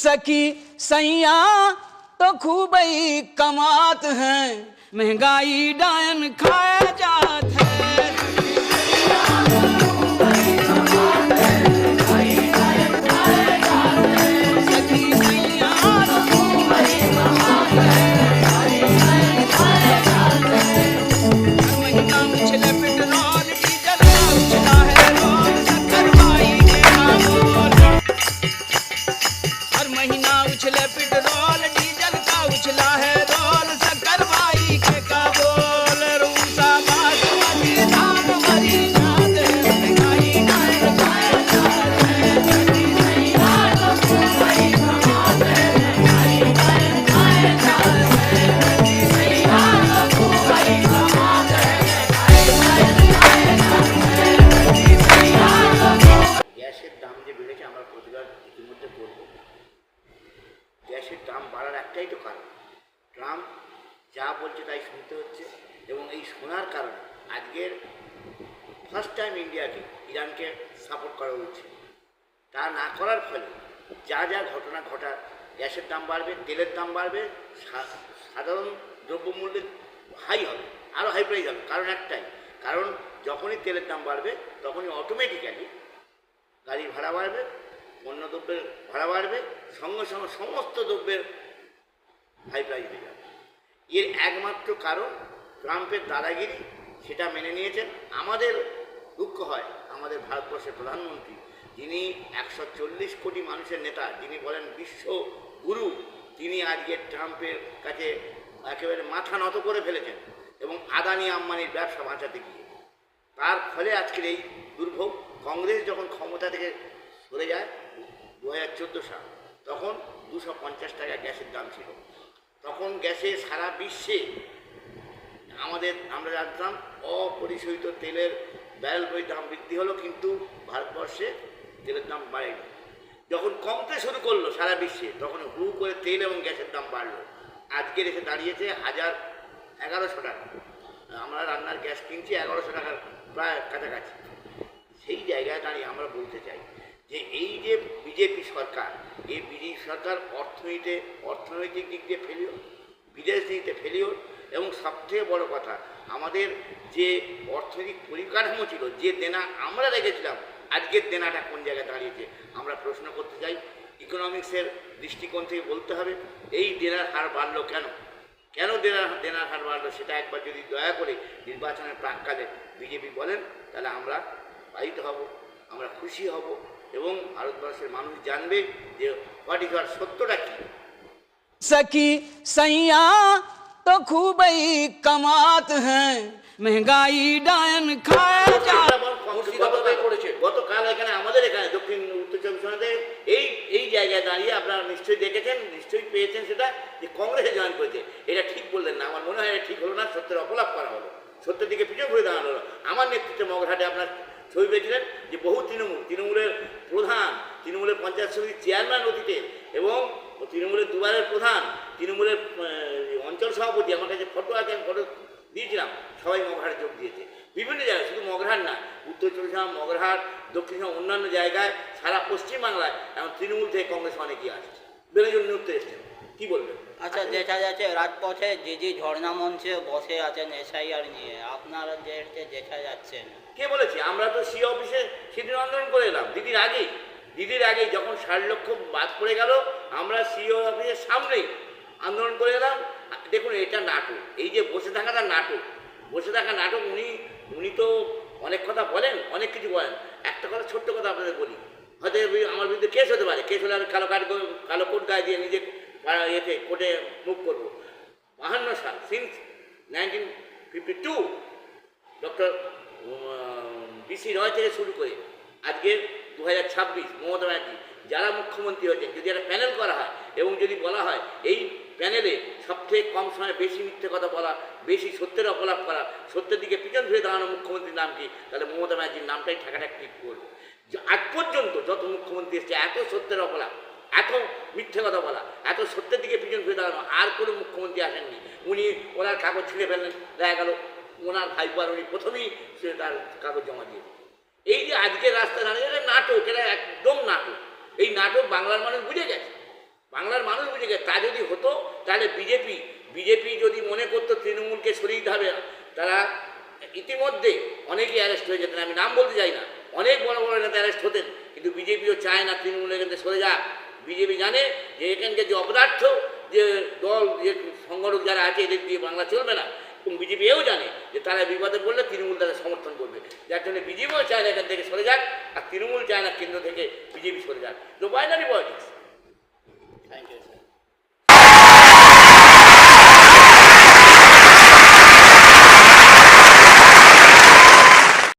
सखी सैया तो खूब ही कमात हैं, महंगाई डायन खाया जात है। গ্যাসের দাম বাড়ার একটাই তো কারণ, ট্রাম্প যা বলছে তাই শুনতে হচ্ছে এবং এই শোনার কারণে আজকের ফার্স্ট টাইম ইন্ডিয়াকে ইরানকে সাপোর্ট করা উচিত। তা না করার ফলে যা যা ঘটনা ঘটার, গ্যাসের দাম বাড়বে, তেলের দাম বাড়বে, সাধারণ দ্রব্যমূল্যের হাই হবে, আরও হাই প্রাইস হবে। কারণ একটাই, কারণ যখনই তেলের দাম বাড়বে তখনই অটোমেটিক্যালি গাড়ির ভাড়া বাড়বে, পণ্য দ্রব্যের ভাড়া বাড়বে, সঙ্গে সঙ্গে সমস্ত দ্রব্যের হাই প্রাইস হয়ে যাবে। এর একমাত্র কারণ ট্রাম্পের দাদাগিরি, সেটা মেনে নিয়েছেন। আমাদের দুঃখ হয় আমাদের ভারতবর্ষের প্রধানমন্ত্রী, যিনি 140 কোটি মানুষের নেতা, যিনি বলেন বিশ্ব গুরু, তিনি আজকে ট্রাম্পের কাছে একেবারে মাথা নত করে ফেলেছেন এবং আদানি আম্বানির ব্যবসা বাঁচাতে গিয়ে। তার ফলে আজকের এই দুর্ভোগ। কংগ্রেস যখন ক্ষমতা থেকে সরে যায় 2014 সাল, তখন 250 টাকা গ্যাসের দাম ছিল। তখন গ্যাসে সারা বিশ্বে আমরা জানতাম অপরিশোধিত তেলের ব্যারেল বই দাম বৃদ্ধি হলো, কিন্তু ভারতবর্ষে তেলের দাম বাড়েনি। যখন কমতে শুরু করলো সারা বিশ্বে, তখন হু করে তেল এবং গ্যাসের দাম বাড়লো। আজকের এসে দাঁড়িয়েছে 1100 টাকা। আমরা রান্নার গ্যাস কিনছি 1100 টাকার প্রায় কাছাকাছি। সেই জায়গায় দাঁড়িয়ে আমরা বলতে চাই যে এই যে বিজেপি সরকার, এই বিজেপি সরকার অর্থনৈতিক দিক দিয়ে ফেলিওর, বিদেশ নীতিতে ফেলিওর, এবং সবথেকে বড় কথা, আমাদের যে অর্থনৈতিক পরিকাঠামো ছিল, যে দেনা আমরা রেখেছিলাম, আজকের দেনাটা কোন জায়গায় দাঁড়িয়েছে আমরা প্রশ্ন করতে চাই। ইকোনমিক্সের দৃষ্টিকোণ থেকে বলতে হবে এই দেনার হার বাড়লো কেন, দেনার হার বাড়লো, সেটা একবার যদি দয়া করে নির্বাচনের প্রাক্কালে বিজেপি বলেন, তাহলে আমরা বাধিত হব, আমরা খুশি হব এবং ভারতবর্ষের মানুষ জানবে যে হোয়াট সত্যটা কি। सखी सैया तो खूब ही कमात हैं, महंगाई डायन खाया जात। গতকাল আমাদের এখানে দক্ষিণ উত্তর চব্বিশ পরগনাতে এই জায়গায় দাঁড়িয়ে আপনারা নিশ্চয়ই দেখেছেন, নিশ্চয়ই পেয়েছেন সেটা, যে কংগ্রেসে জয়েন করেছে। এটা ঠিক বললেন না, আমার মনে হয় এটা ঠিক হলো না, সত্যের অপলাপ করা হলো, সত্যের দিকে পিছনে ঘুরে দাঁড়ানো হলো। আমার নেতৃত্বে মগরহাটে আপনার ছবি পেয়েছিলেন যে বহু তৃণমূলের প্রধান, তৃণমূলের পঞ্চায়েত সমিতির চেয়ারম্যান অতীতে, এবং তৃণমূলের দুবারের প্রধান, তৃণমূলের অঞ্চল সভাপতি, আমার কাছে ফটো আছে, আমি ফটো দিয়েছিলাম, সবাই মগরহাটে যোগ দিয়েছে। বিভিন্ন জায়গায়, শুধু মগরহাট না, উত্তর চব্বিশ পরগনা, মগরহাট, দক্ষিণ অন্যান্য জায়গায়, সারা পশ্চিমবাংলায় এখন তৃণমূল থেকে কংগ্রেস অনেকেই আসছে, বেরোজন নৃত্য এসছেন। কী বলবেন? আচ্ছা, দেখা যাচ্ছে রাজপথে যে ঝর্ণা মঞ্চে বসে আছেন এসআইআর নিয়ে, আপনারা দেখা যাচ্ছেন। কে বলেছি? আমরা তো সি অফিসে সেদিন আন্দোলন করে এলাম, দিদির আগেই যখন 60 লক্ষ বাদ পড়ে গেল, আমরা সিও অফিসের সামনেই আন্দোলন করে এলাম। দেখুন, এটা নাটক, এই যে বসে থাকাটা নাটক, উনি তো অনেক কথা বলেন, অনেক কিছু বলেন। একটা কথা, ছোট্ট কথা আপনাদের বলি, হয়তো আমার বিরুদ্ধে কেস হতে পারে, কেস হলে আমি কালো কোট গায়ে দিয়ে নিজে এতে কোর্টে মুভ করবো। 52 সাল, সিন্স 1952 ডক্টর বিসি রয় থেকে শুরু করে আজকে 2026 মমতা ব্যানার্জি যারা মুখ্যমন্ত্রী হয়েছেন, যদি একটা প্যানেল করা হয় এবং যদি বলা হয় এই প্যানেলে সবথেকে কম সময়ে বেশি মিথ্যে কথা বলা, বেশি সত্যের অপলাপ করা, সত্যের দিকে পিছন ধরে দাঁড়ানো মুখ্যমন্ত্রীর নাম কি, তাহলে মমতা ব্যানার্জির নামটাই ঠাকাঠাক ঠিক করবো। আজ পর্যন্ত যত মুখ্যমন্ত্রী এসছে, এত সত্যের অপলাপ, এত মিথ্যে কথা বলা, এত সত্যের দিকে পিছন ফিরে দাঁড়ানো আর কোনো মুখ্যমন্ত্রী আসেননি। উনি ওনার কাগজ ছিঁড়ে ফেললেন, দেখা গেল ওনার ভাইপার উনি প্রথমেই সে তার কাগজ জমা দিয়ে। এই যে আজকে রাস্তা দাঁড়িয়ে নাটক, এটা একদম নাটক। এই নাটক বাংলার মানুষ বুঝে গেছে, বাংলার মানুষ বুঝে গেছে। তা যদি হতো তাহলে বিজেপি যদি মনে করতো তৃণমূলকে সরিয়ে দিতে হবে, তারা ইতিমধ্যে অনেকেই অ্যারেস্ট হয়ে যেতেন। আমি নাম বলতে চাই না, অনেক বড় বড় নেতা অ্যারেস্ট হতেন, কিন্তু বিজেপিও চায় না তৃণমূলের এখান থেকে সরে যাক। বিজেপি জানে যে এখানকার যে অপদার্থ যে দল, যে সংগঠক যারা আছে, এদের দিয়ে বাংলা চলবে না। এবং বিজেপি এও জানে যে তারা বিপদে পড়লে তৃণমূল তাদের সমর্থন করবে, যার জন্য বিজেপিও চায় না এখান থেকে সরে যাক, আর তৃণমূল চায় না কেন্দ্র থেকে বিজেপি সরে যাক। তো বাইনারি পলিটিক্স।